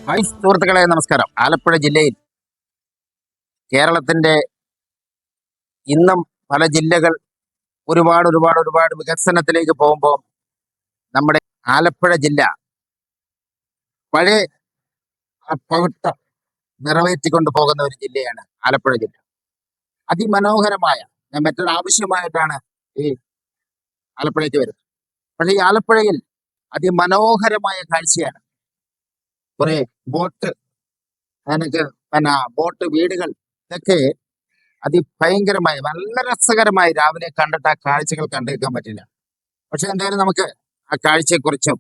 Hi സുഹൃത്തുക്കളെ, നമസ്കാരം. ആലപ്പുഴ ജില്ലയിൽ കേരളത്തിന്റെ ഇന്നും പല ജില്ലകൾ ഒരുപാട് ഒരുപാട് ഒരുപാട് വികസനത്തിലേക്ക് പോകുമ്പോൾ നമ്മുടെ ആലപ്പുഴ ജില്ല പഴയ ആ പവിട്ടം നിറവേറ്റിക്കൊണ്ട് പോകുന്ന ഒരു ജില്ലയാണ് ആലപ്പുഴ ജില്ല. അതിമനോഹരമായ, ഞാൻ മറ്റൊരു ആവശ്യമായിട്ടാണ് ഈ ആലപ്പുഴയ്ക്ക് വരുന്നത്. പക്ഷേ ഈ ആലപ്പുഴയിൽ അതിമനോഹരമായ കാഴ്ചയാണ്. കുറെ ബോട്ട്, എനിക്ക് പിന്നെ ബോട്ട് വീടുകൾ, ഇതൊക്കെ അതിഭയങ്കരമായി നല്ല രസകരമായി രാവിലെ കണ്ടിട്ട് ആ കാഴ്ചകൾ കണ്ടേക്കാൻ പറ്റില്ല. പക്ഷെ എന്തായാലും നമുക്ക് ആ കാഴ്ചയെക്കുറിച്ചും,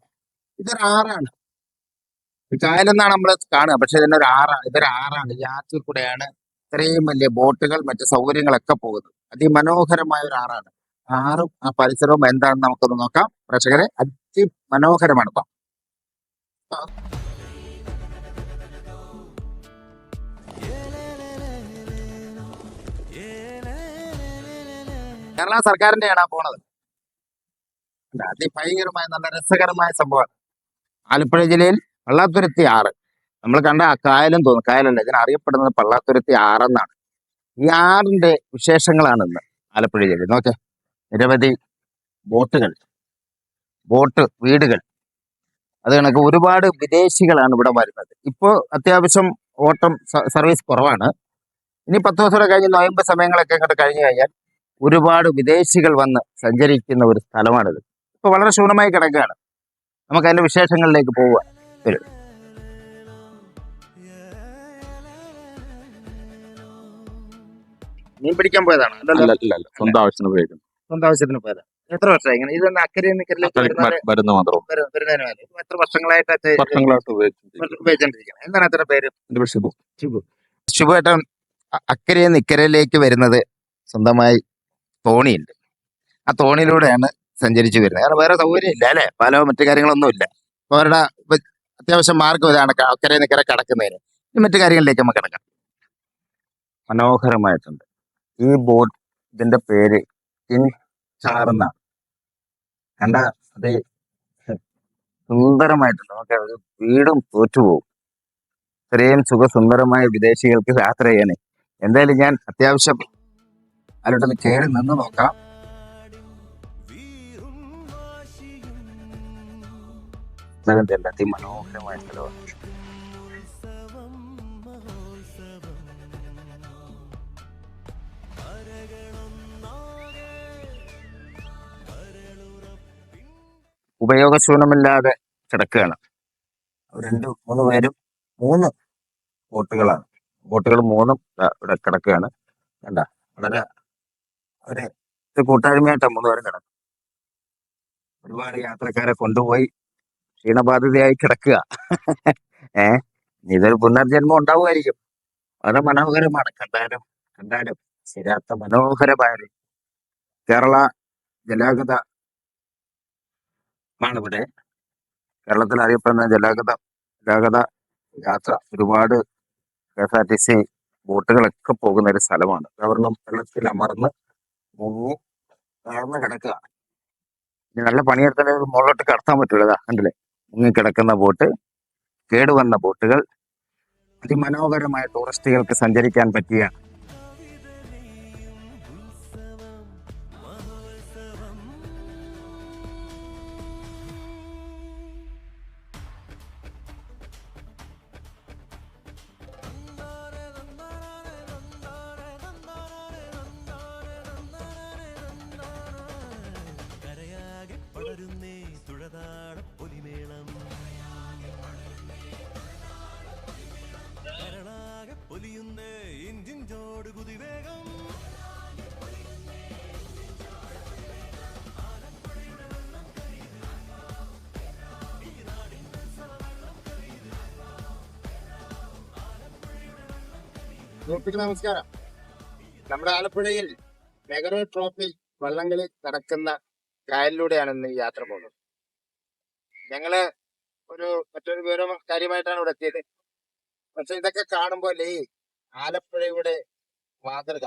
ഇതൊരു ആറാണ്, കായലെന്നാണ് നമ്മൾ കാണുക, പക്ഷെ ഇതൊരു ആറാണ്. ഈ ആറ്റിൽ കൂടെയാണ് ഇത്രയും വലിയ ബോട്ടുകൾ മറ്റു സൗകര്യങ്ങളൊക്കെ പോകുന്നത്. അതിമനോഹരമായ ഒരു ആറാണ്. ആറും ആ പരിസരവും എന്താണെന്ന് നമുക്കൊന്ന് നോക്കാം പ്രേക്ഷകരെ. അതിമനോഹരമാണ്. ഇപ്പം കേരള സർക്കാരിന്റെയാണ് ആ പോണത്. അതിഭയങ്കരമായ നല്ല രസകരമായ സംഭവമാണ്. ആലപ്പുഴ ജില്ലയിൽ പള്ളാത്തുരുത്തി ആറ്, നമ്മൾ കണ്ട ആ കായലും തോന്നും, കായലല്ല, ഇതിനറിയപ്പെടുന്നത് പള്ളാത്തുരുത്തി ആറെന്നാണ്. ഈ ആറിന്റെ വിശേഷങ്ങളാണ് ഇന്ന് ആലപ്പുഴ ജില്ലയിൽ. നോക്കെ, നിരവധി ബോട്ടുകൾ, ബോട്ട് വീടുകൾ, അത് കണക്ക് ഒരുപാട് വിദേശികളാണ് ഇവിടെ വരുന്നത്. ഇപ്പോൾ അത്യാവശ്യം ഓട്ടം സർവീസ് കുറവാണ്. ഇനി 10 ദിവസം കൂടെ കഴിഞ്ഞ് നോയമ്പ് സമയങ്ങളൊക്കെ ഇങ്ങോട്ട് കഴിഞ്ഞു കഴിഞ്ഞാൽ ഒരുപാട് വിദേശികൾ വന്ന് സഞ്ചരിക്കുന്ന ഒരു സ്ഥലമാണിത്. ഇപ്പൊ വളരെ ശൂന്യമായി കിടക്കുകയാണ്. നമുക്ക് അതിന്റെ വിശേഷങ്ങളിലേക്ക് പോവുക. വരും. മീൻ പിടിക്കാൻ പോയതാണ്? സ്വന്തം ആവശ്യത്തിന് ഉപയോഗിക്കുന്നു. സ്വന്തം ആവശ്യത്തിന് പോയതാണ്. എത്ര വർഷമായി ഇങ്ങനെ ഇതൊന്ന് അക്കരെ നിക്കറിലേക്ക് വരുന്ന മാത്രം എത്ര വർഷങ്ങളായിട്ട് ഉപയോഗിച്ചോണ്ടിരിക്കുന്നത്? എന്താണ് അത്ര പേര്? ഷിബു. ശുഭേട്ടൻ അക്കരെ നിക്കരയിലേക്ക് വരുന്നത് സ്വന്തമായി തോണിയുണ്ട്. ആ തോണിയിലൂടെയാണ് സഞ്ചരിച്ചു വരുന്നത്. കാരണം വേറെ സൗകര്യം ഇല്ല അല്ലെ, പാലോ മറ്റു കാര്യങ്ങളൊന്നും ഇല്ല. അപ്പൊ അവരുടെ അത്യാവശ്യം മാർഗം ഇതാണ്, അക്കരെ നിക്കരെ കടക്കുന്നതിന്. മറ്റു കാര്യങ്ങളിലേക്ക് നമുക്ക് കിടക്കാം. മനോഹരമായിട്ടുണ്ട് ഈ ബോട്ട്. ഇതിന്റെ പേര് ചാർന്നാണ്. കണ്ട അത് സുന്ദരമായിട്ടുണ്ട്. നമുക്ക് ഒരു വീടും തോറ്റുപോകും. ഇത്രയും സുഖസുന്ദരമായ വിദേശികൾക്ക് യാത്ര ചെയ്യാനേ. എന്തായാലും ഞാൻ അത്യാവശ്യം അതിലോട്ടൊന്ന് കയറി നിന്ന് നോക്കാം. അതിമനോഹരമായ സ്ഥലമാണ്. ഉപയോഗശൂന്യമില്ലാതെ കിടക്കുകയാണ്. 2-3 പേരും 3 ബോട്ടുകളാണ്. ബോട്ടുകൾ 3 ഇവിടെ കിടക്കുകയാണ്. കണ്ട, വളരെ ഒരു കൂട്ടായ്മയായിട്ടാണ് 3 പേരും കിടക്കും. ഒരുപാട് യാത്രക്കാരെ കൊണ്ടുപോയി ക്ഷീണബാധിതയായി കിടക്കുക. ഇതൊരു പുനർജന്മം ഉണ്ടാവുമായിരിക്കും. വളരെ മനോഹരമാണ്. കണ്ടാലും ശരിയാത്ത മനോഹരമായ കേരള ജലാഗത ആണ് ഇവിടെ. കേരളത്തിൽ അറിയപ്പെടുന്ന ഗതാഗത യാത്ര, ഒരുപാട് KSRTC ബോട്ടുകളൊക്കെ പോകുന്ന ഒരു സ്ഥലമാണ്. ഗവർണം വെള്ളത്തിൽ അമർന്ന് മുങ്ങി അമർന്ന് കിടക്കുക. ഇനി നല്ല പണിയെടുത്താലേ മുകളിലോട്ട് കടത്താൻ പറ്റൂലതാ, കണ്ടില്ലേ? മുങ്ങിക്കിടക്കുന്ന ബോട്ട്, കേടുവന്ന ബോട്ടുകൾ, അതിമനോഹരമായ ടൂറിസ്റ്റുകൾക്ക് സഞ്ചരിക്കാൻ പറ്റിയ നമസ്കാരം. നമ്മുടെ ആലപ്പുഴയിൽ നെഹ്റു ട്രോഫി വള്ളംകളി നടക്കുന്ന കായലിലൂടെയാണ് ഇന്ന് ഈ യാത്ര പോകുന്നത്. ഞങ്ങള് മറ്റൊരു വിവരം കാര്യമായിട്ടാണ് ഇവിടെ എത്തിയത്. പക്ഷെ ഇതൊക്കെ കാണുമ്പോൾ ഈ ആലപ്പുഴയുടെ മാതൃക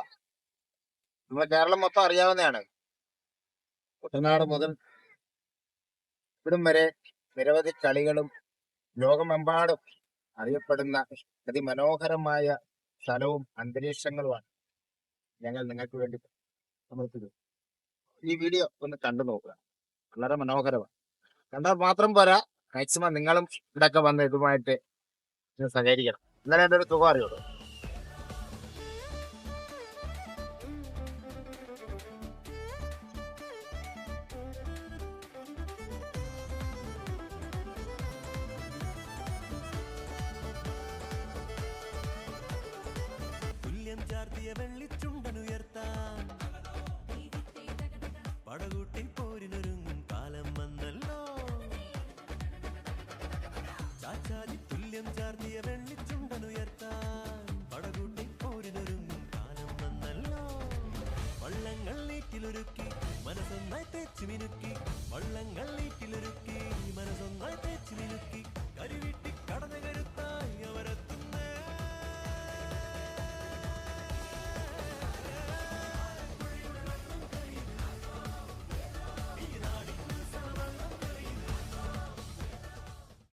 നമ്മുടെ കേരളം മൊത്തം അറിയാവുന്നതാണ്. കുട്ടനാട് മുതൽ ഇവിടം വരെ നിരവധി കളികളും ലോകമെമ്പാടും അറിയപ്പെടുന്ന അതിമനോഹരമായ സ്ഥലവും അന്തരീക്ഷങ്ങളുമാണ് ഞങ്ങൾ നിങ്ങൾക്ക് വേണ്ടി സമർപ്പിക്കുന്നത്. ഈ വീഡിയോ ഒന്ന് കണ്ടു നോക്കുക, വളരെ മനോഹരമാണ്. കണ്ടാൽ മാത്രം പോരാ, മാക്സിമം നിങ്ങളും ഇവിടെയൊക്കെ വന്ന് ഇതുമായിട്ട് സഹകരിക്കണം. എന്നാലും എൻ്റെ ഒരു സുഖം അറിയുള്ളൂ. തുല്യം ചാർത്തിയ വെള്ളിച്ചുണ്ടനുയർത്താൻ പടകൂട്ടി